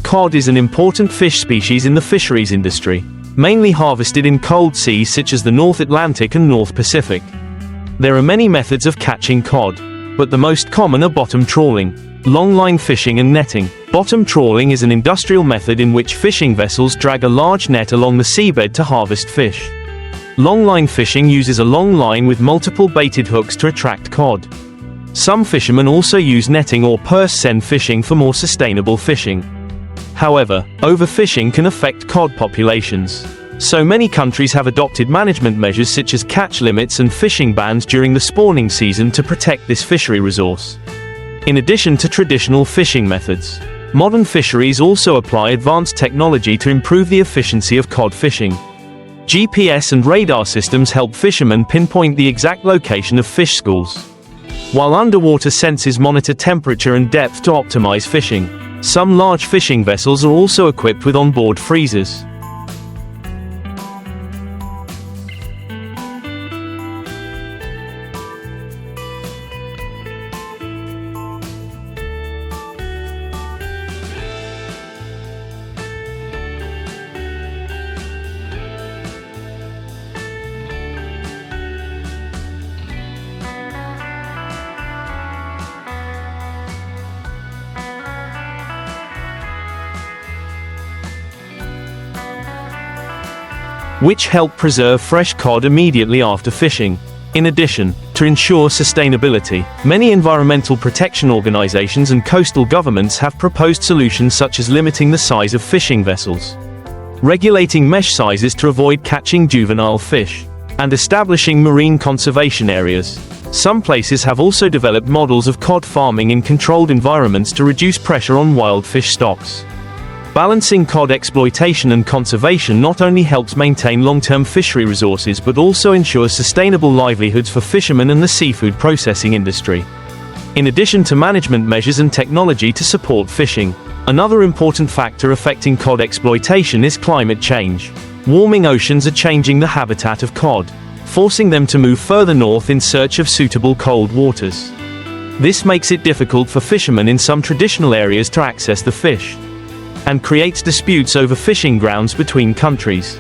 Cod is an important fish species in the fisheries industry, mainly harvested in cold seas such as the North Atlantic and North Pacific. There are many methods of catching cod, but the most common are bottom trawling, longline fishing and netting. Bottom trawling is an industrial method in which fishing vessels drag a large net along the seabed to harvest fish. Longline fishing uses a long line with multiple baited hooks to attract cod. Some fishermen also use netting or purse seine fishing for more sustainable fishing. However, overfishing can affect cod populations. So many countries have adopted management measures such as catch limits and fishing bans during the spawning season to protect this fishery resource. In addition to traditional fishing methods, modern fisheries also apply advanced technology to improve the efficiency of cod fishing. GPS and radar systems help fishermen pinpoint the exact location of fish schools, while underwater sensors monitor temperature and depth to optimize fishing. Some large fishing vessels are also equipped with onboard freezers. Which help preserve fresh cod immediately after fishing. In addition, to ensure sustainability, many environmental protection organizations and coastal governments have proposed solutions such as limiting the size of fishing vessels, regulating mesh sizes to avoid catching juvenile fish, and establishing marine conservation areas. Some places have also developed models of cod farming in controlled environments to reduce pressure on wild fish stocks. Balancing cod exploitation and conservation not only helps maintain long-term fishery resources but also ensures sustainable livelihoods for fishermen and the seafood processing industry. In addition to management measures and technology to support fishing, another important factor affecting cod exploitation is climate change. Warming oceans are changing the habitat of cod, forcing them to move further north in search of suitable cold waters. This makes it difficult for fishermen in some traditional areas to access the fish, and creates disputes over fishing grounds between countries.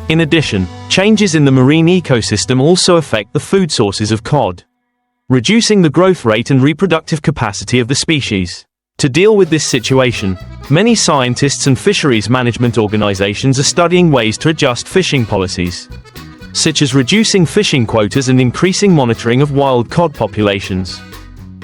In addition, changes in the marine ecosystem also affect the food sources of cod, reducing the growth rate and reproductive capacity of the species. To deal with this situation, many scientists and fisheries management organizations are studying ways to adjust fishing policies, such as reducing fishing quotas and increasing monitoring of wild cod populations.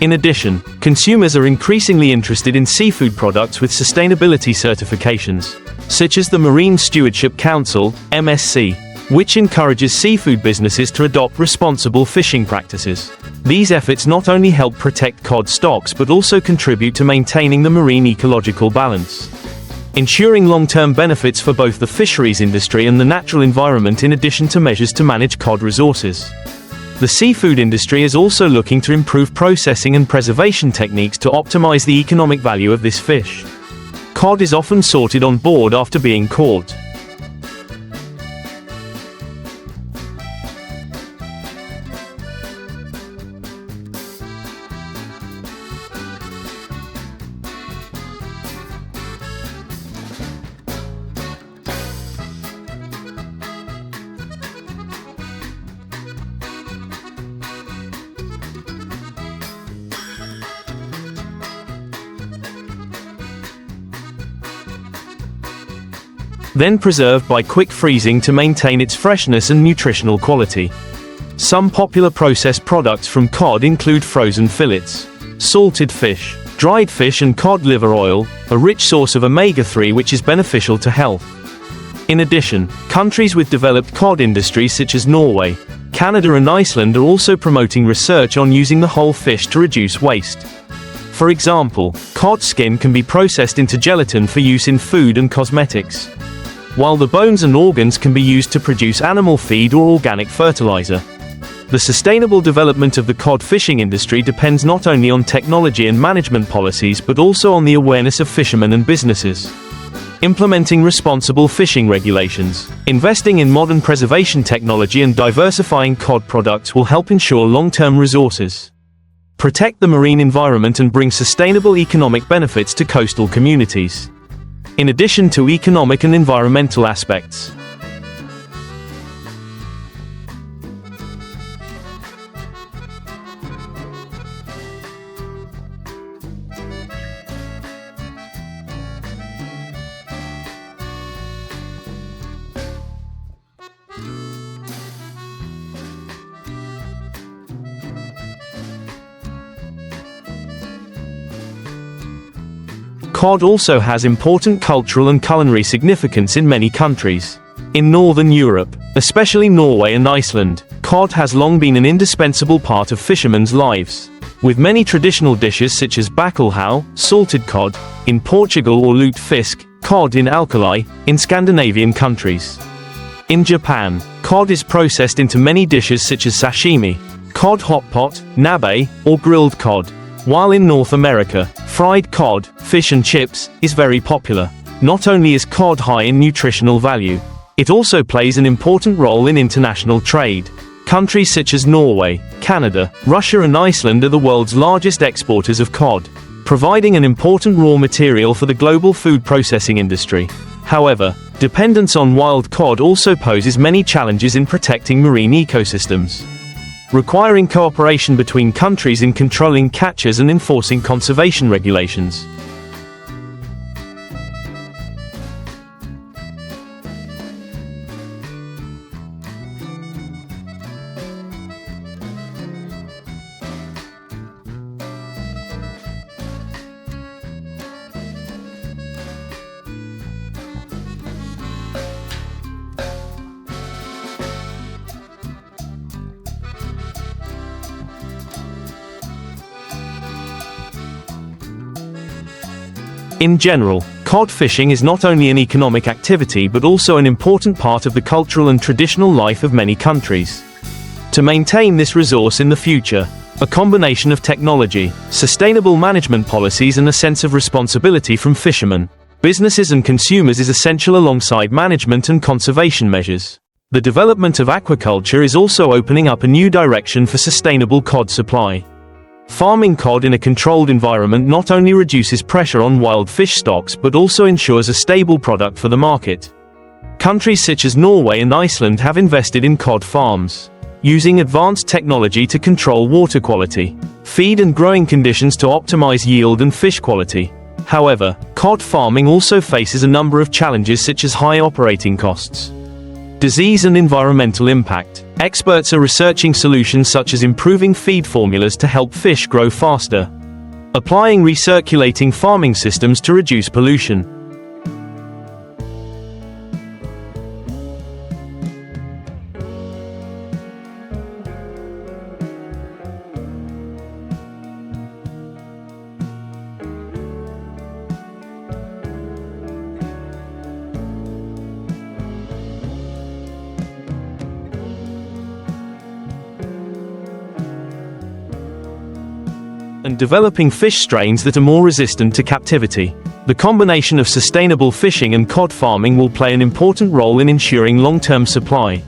In addition, consumers are increasingly interested in seafood products with sustainability certifications, such as the Marine Stewardship Council, MSC, which encourages seafood businesses to adopt responsible fishing practices. These efforts not only help protect cod stocks but also contribute to maintaining the marine ecological balance, ensuring long-term benefits for both the fisheries industry and the natural environment in addition to measures to manage cod resources. The seafood industry is also looking to improve processing and preservation techniques to optimize the economic value of this fish. Cod is often sorted on board after being caught. Then preserved by quick freezing to maintain its freshness and nutritional quality. Some popular processed products from cod include frozen fillets, salted fish, dried fish and cod liver oil, a rich source of omega-3 which is beneficial to health. In addition, countries with developed cod industries such as Norway, Canada and Iceland are also promoting research on using the whole fish to reduce waste. For example, cod skin can be processed into gelatin for use in food and cosmetics, while the bones and organs can be used to produce animal feed or organic fertilizer. The sustainable development of the cod fishing industry depends not only on technology and management policies but also on the awareness of fishermen and businesses. Implementing responsible fishing regulations, investing in modern preservation technology and diversifying cod products will help ensure long-term resources, protect the marine environment and bring sustainable economic benefits to coastal communities, in addition to economic and environmental aspects. Cod also has important cultural and culinary significance in many countries. In Northern Europe, especially Norway and Iceland, cod has long been an indispensable part of fishermen's lives, with many traditional dishes such as bacalhau, salted cod, in Portugal or lutefisk, cod in alkali, in Scandinavian countries. In Japan, cod is processed into many dishes such as sashimi, cod hot pot, nabe, or grilled cod, while in North America, fried cod, fish and chips, is very popular. Not only is cod high in nutritional value, it also plays an important role in international trade. Countries such as Norway, Canada, Russia and Iceland are the world's largest exporters of cod, providing an important raw material for the global food processing industry. However, dependence on wild cod also poses many challenges in protecting marine ecosystems, requiring cooperation between countries in controlling catches and enforcing conservation regulations. In general, cod fishing is not only an economic activity but also an important part of the cultural and traditional life of many countries. To maintain this resource in the future, a combination of technology, sustainable management policies and a sense of responsibility from fishermen, businesses and consumers is essential alongside management and conservation measures. The development of aquaculture is also opening up a new direction for sustainable cod supply. Farming cod in a controlled environment not only reduces pressure on wild fish stocks but also ensures a stable product for the market. Countries such as Norway and Iceland have invested in cod farms, using advanced technology to control water quality, feed and growing conditions to optimize yield and fish quality. However, cod farming also faces a number of challenges such as high operating costs, disease and environmental impact. Experts are researching solutions such as improving feed formulas to help fish grow faster, applying recirculating farming systems to reduce pollution, and developing fish strains that are more resistant to captivity. The combination of sustainable fishing and cod farming will play an important role in ensuring long-term supply,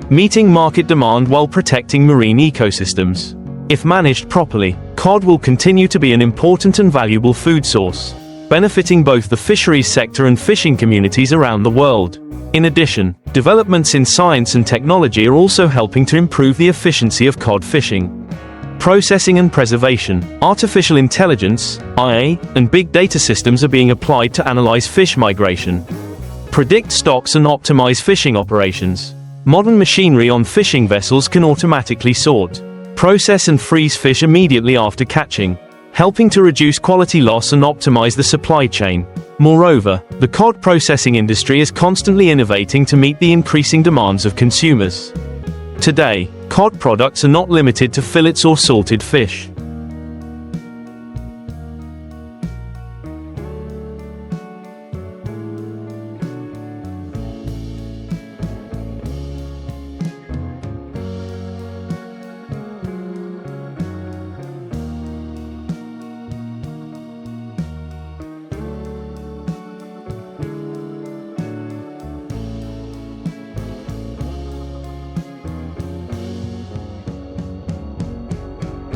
meeting market demand while protecting marine ecosystems. If managed properly, cod will continue to be an important and valuable food source, benefiting both the fisheries sector and fishing communities around the world. In addition, developments in science and technology are also helping to improve the efficiency of cod fishing. Processing and preservation, artificial intelligence, AI, and big data systems are being applied to analyze fish migration, predict stocks and optimize fishing operations. Modern machinery on fishing vessels can automatically sort, process and freeze fish immediately after catching, helping to reduce quality loss and optimize the supply chain. Moreover, the cod processing industry is constantly innovating to meet the increasing demands of consumers. Today, cod products are not limited to fillets or salted fish.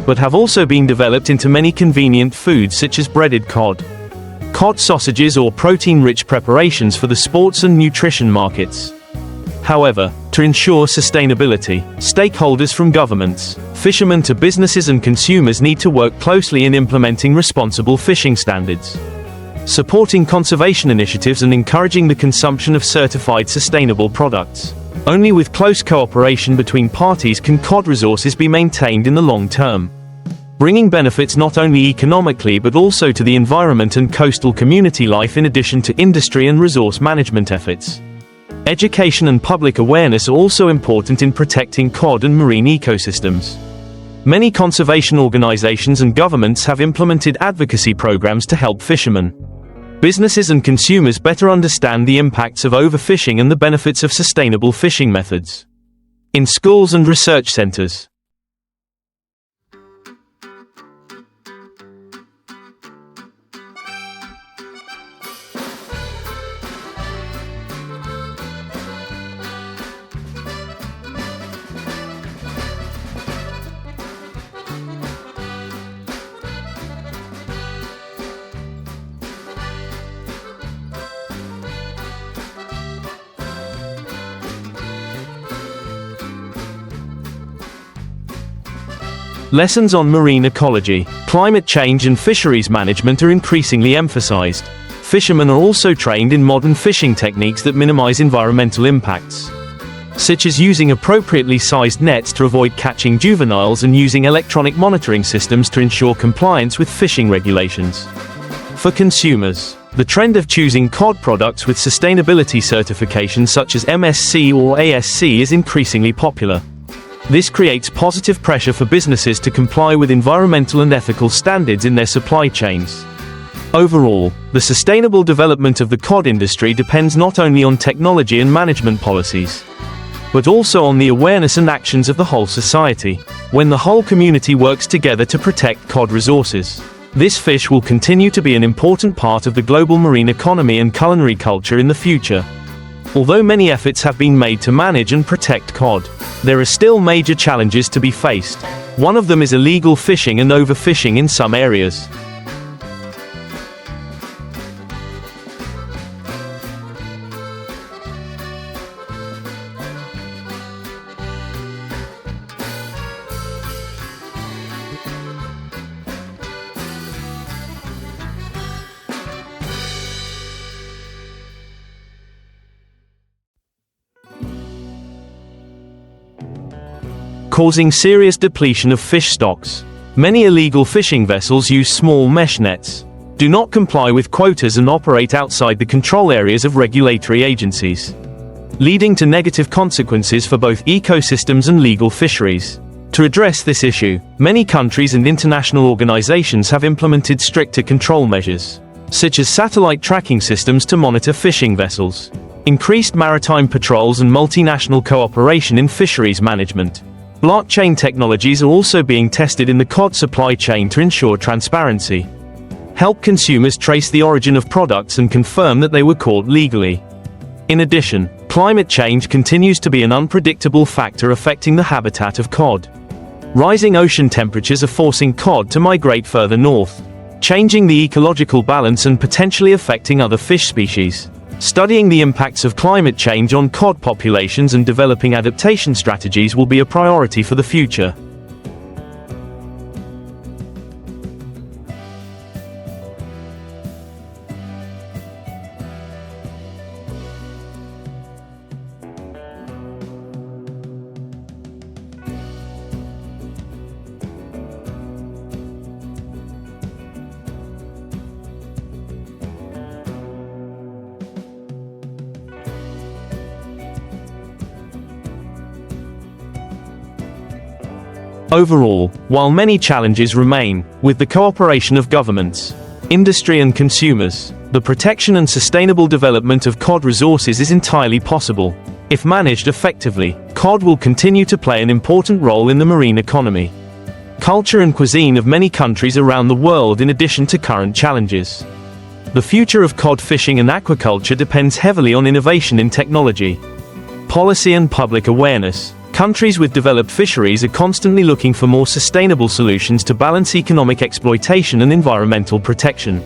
but have also been developed into many convenient foods such as breaded cod, cod sausages, or protein-rich preparations for the sports and nutrition markets. However, to ensure sustainability, stakeholders from governments, fishermen to businesses and consumers need to work closely in implementing responsible fishing standards, supporting conservation initiatives and encouraging the consumption of certified sustainable products. Only with close cooperation between parties can cod resources be maintained in the long term, bringing benefits not only economically but also to the environment and coastal community life, in addition to industry and resource management efforts. Education and public awareness are also important in protecting cod and marine ecosystems. Many conservation organizations and governments have implemented advocacy programs to help fishermen, businesses and consumers better understand the impacts of overfishing and the benefits of sustainable fishing methods. In schools and research centers, lessons on marine ecology, climate change and fisheries management are increasingly emphasized. Fishermen are also trained in modern fishing techniques that minimize environmental impacts, such as using appropriately sized nets to avoid catching juveniles and using electronic monitoring systems to ensure compliance with fishing regulations. For consumers, the trend of choosing cod products with sustainability certifications such as MSC or ASC is increasingly popular. This creates positive pressure for businesses to comply with environmental and ethical standards in their supply chains. Overall, the sustainable development of the cod industry depends not only on technology and management policies, but also on the awareness and actions of the whole society. When the whole community works together to protect cod resources, this fish will continue to be an important part of the global marine economy and culinary culture in the future. Although many efforts have been made to manage and protect cod, there are still major challenges to be faced. One of them is illegal fishing and overfishing in some areas. Causing serious depletion of fish stocks. Many illegal fishing vessels use small mesh nets, do not comply with quotas and operate outside the control areas of regulatory agencies, leading to negative consequences for both ecosystems and legal fisheries. To address this issue, many countries and international organizations have implemented stricter control measures, such as satellite tracking systems to monitor fishing vessels, increased maritime patrols and multinational cooperation in fisheries management. Blockchain technologies are also being tested in the cod supply chain to ensure transparency, help consumers trace the origin of products and confirm that they were caught legally. In addition, climate change continues to be an unpredictable factor affecting the habitat of cod. Rising ocean temperatures are forcing cod to migrate further north, changing the ecological balance and potentially affecting other fish species. Studying the impacts of climate change on cod populations and developing adaptation strategies will be a priority for the future. Overall, while many challenges remain, with the cooperation of governments, industry and consumers, the protection and sustainable development of cod resources is entirely possible. If managed effectively, cod will continue to play an important role in the marine economy, culture and cuisine of many countries around the world, in addition to current challenges. The future of cod fishing and aquaculture depends heavily on innovation in technology, policy and public awareness. Countries with developed fisheries are constantly looking for more sustainable solutions to balance economic exploitation and environmental protection.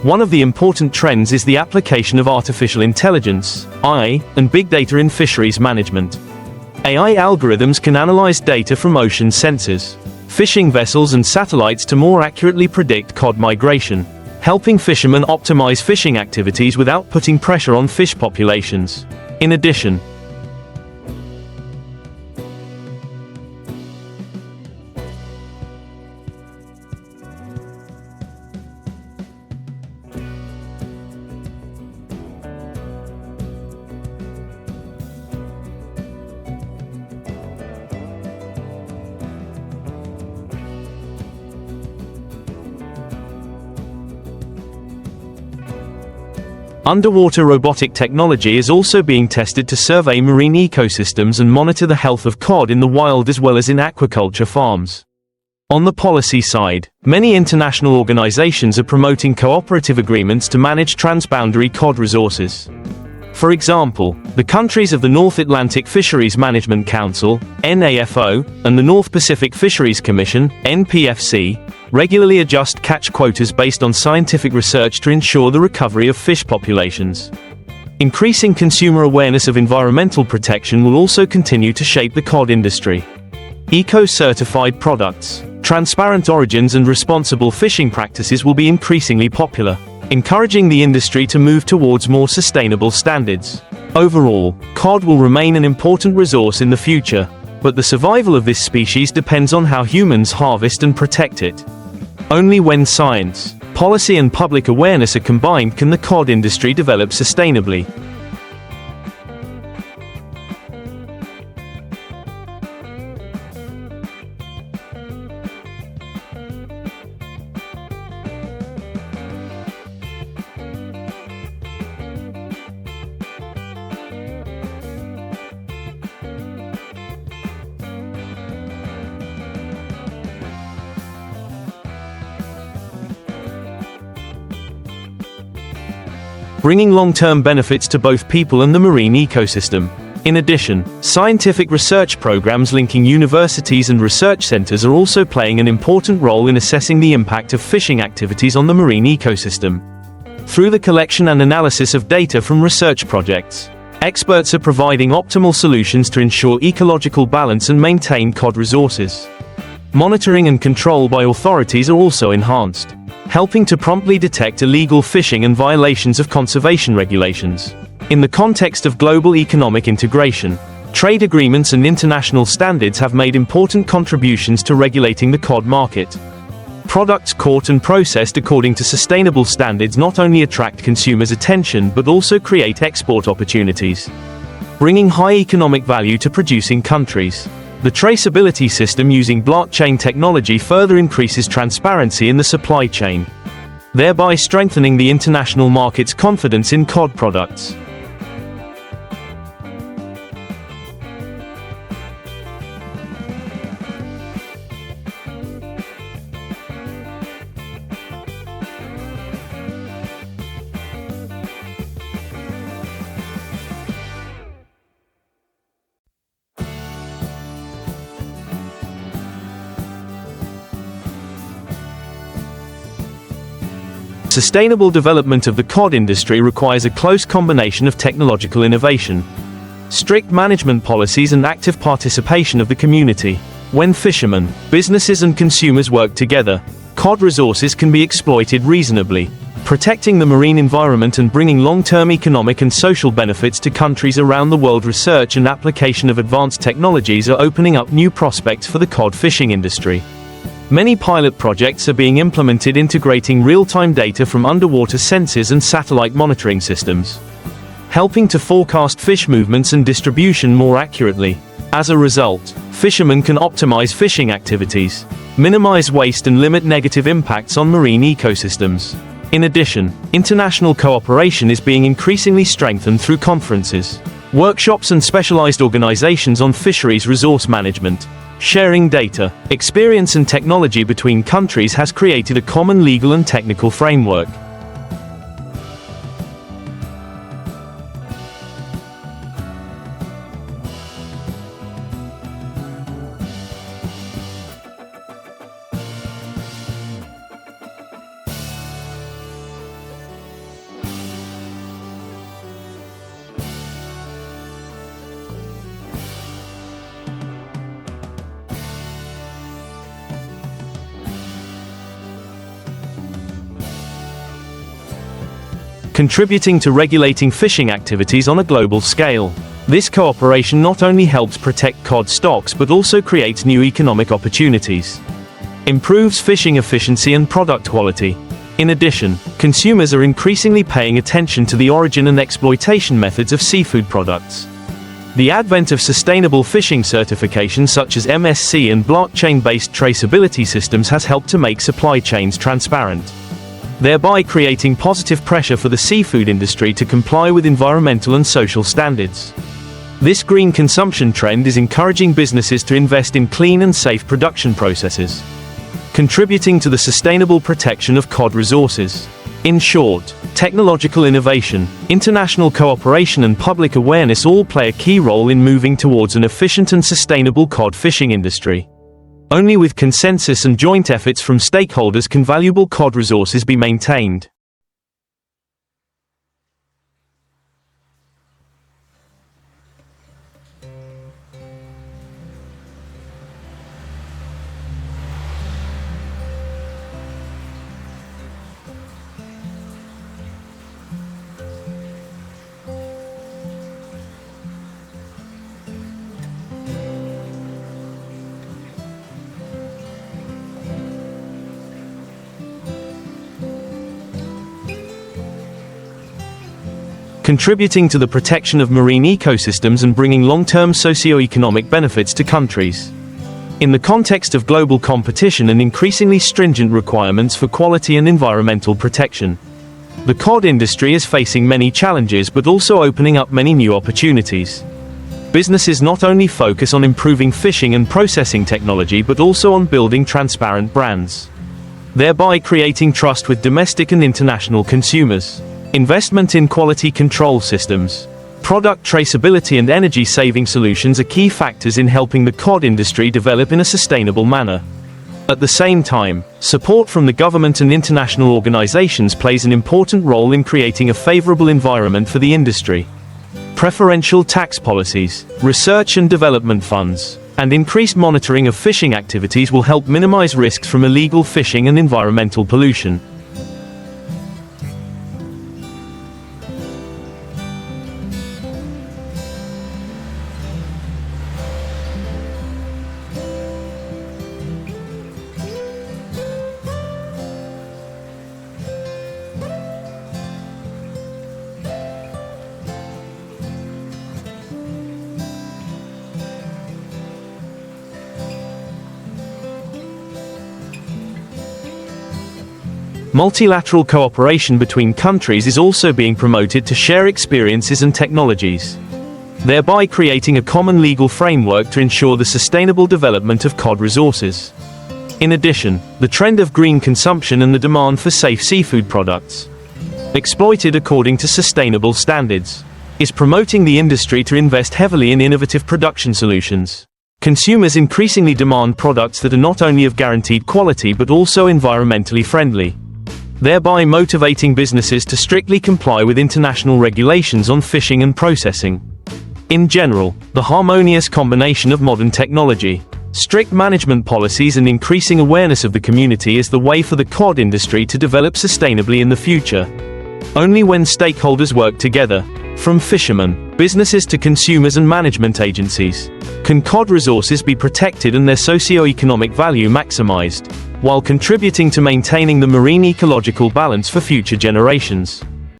One of the important trends is the application of artificial intelligence, AI, and big data in fisheries management. AI algorithms can analyze data from ocean sensors, fishing vessels and satellites to more accurately predict cod migration, helping fishermen optimize fishing activities without putting pressure on fish populations. In addition, underwater robotic technology is also being tested to survey marine ecosystems and monitor the health of cod in the wild as well as in aquaculture farms. On the policy side, many international organizations are promoting cooperative agreements to manage transboundary cod resources. For example, the countries of the North Atlantic Fisheries Management Council, NAFO, and the North Pacific Fisheries Commission, NPFC, regularly adjust catch quotas based on scientific research to ensure the recovery of fish populations. Increasing consumer awareness of environmental protection will also continue to shape the cod industry. Eco-certified products, transparent origins and responsible fishing practices will be increasingly popular, encouraging the industry to move towards more sustainable standards. Overall, cod will remain an important resource in the future, but the survival of this species depends on how humans harvest and protect it. Only when science, policy and public awareness are combined can the cod industry develop sustainably. Bringing long-term benefits to both people and the marine ecosystem. In addition, scientific research programs linking universities and research centers are also playing an important role in assessing the impact of fishing activities on the marine ecosystem. Through the collection and analysis of data from research projects, experts are providing optimal solutions to ensure ecological balance and maintain cod resources. Monitoring and control by authorities are also enhanced, helping to promptly detect illegal fishing and violations of conservation regulations. In the context of global economic integration, trade agreements and international standards have made important contributions to regulating the cod market. Products caught and processed according to sustainable standards not only attract consumers' attention but also create export opportunities, bringing high economic value to producing countries. The traceability system using blockchain technology further increases transparency in the supply chain, thereby strengthening the international market's confidence in cod products. Sustainable development of the cod industry requires a close combination of technological innovation, strict management policies and active participation of the community. When fishermen, businesses and consumers work together, cod resources can be exploited reasonably, protecting the marine environment and bringing long-term economic and social benefits to countries around the world. Research and application of advanced technologies are opening up new prospects for the cod fishing industry. Many pilot projects are being implemented integrating real-time data from underwater sensors and satellite monitoring systems, helping to forecast fish movements and distribution more accurately. As a result, fishermen can optimize fishing activities, minimize waste and limit negative impacts on marine ecosystems. In addition, international cooperation is being increasingly strengthened through conferences, workshops and specialized organizations on fisheries resource management. Sharing data, experience and technology between countries has created a common legal and technical framework. contributing to regulating fishing activities on a global scale. This cooperation not only helps protect cod stocks but also creates new economic opportunities, improves fishing efficiency and product quality. In addition, consumers are increasingly paying attention to the origin and exploitation methods of seafood products. The advent of sustainable fishing certifications such as MSC and blockchain-based traceability systems has helped to make supply chains transparent, thereby creating positive pressure for the seafood industry to comply with environmental and social standards. This green consumption trend is encouraging businesses to invest in clean and safe production processes, contributing to the sustainable protection of cod resources. In short, technological innovation, international cooperation and public awareness all play a key role in moving towards an efficient and sustainable cod fishing industry. Only with consensus and joint efforts from stakeholders can valuable cod resources be maintained. Contributing to the protection of marine ecosystems and bringing long-term socio-economic benefits to countries. In the context of global competition and increasingly stringent requirements for quality and environmental protection, the cod industry is facing many challenges but also opening up many new opportunities. Businesses not only focus on improving fishing and processing technology but also on building transparent brands, thereby creating trust with domestic and international consumers. Investment in quality control systems, product traceability and energy-saving solutions are key factors in helping the cod industry develop in a sustainable manner. At the same time, support from the government and international organizations plays an important role in creating a favorable environment for the industry. Preferential tax policies, research and development funds, and increased monitoring of fishing activities will help minimize risks from illegal fishing and environmental pollution. Multilateral cooperation between countries is also being promoted to share experiences and technologies, thereby creating a common legal framework to ensure the sustainable development of cod resources. In addition, the trend of green consumption and the demand for safe seafood products, exploited according to sustainable standards, is promoting the industry to invest heavily in innovative production solutions. Consumers increasingly demand products that are not only of guaranteed quality but also environmentally friendly, thereby motivating businesses to strictly comply with international regulations on fishing and processing. In general, the harmonious combination of modern technology, strict management policies and increasing awareness of the community is the way for the cod industry to develop sustainably in the future. Only when stakeholders work together, from fishermen, businesses to consumers and management agencies, can cod resources be protected and their socio-economic value maximized, while contributing to maintaining the marine ecological balance for future generations.